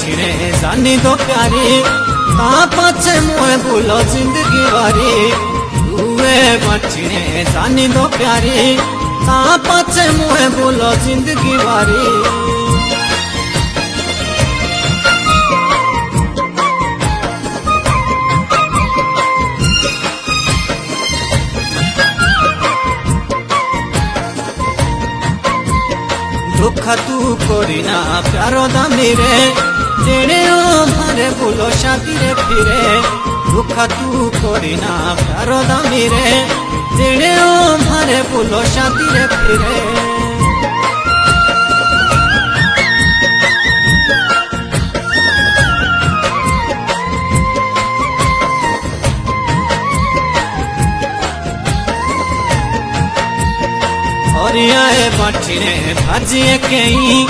बछड़े जानी दो प्यारी ता पाछे मोए भूलो जिंदगी वारी हुए बछड़े जानी दो प्यारी ता पाछे मोए भूलो जिंदगी वारी दुख तू करिना प्यारो दामी रे जेने भारे भूलो शादी रे फिरे दुख तू करिना प्यारो दामी रे जेने भारे भूलो शादी रे फिरे और आए बछड़े भाजिए कई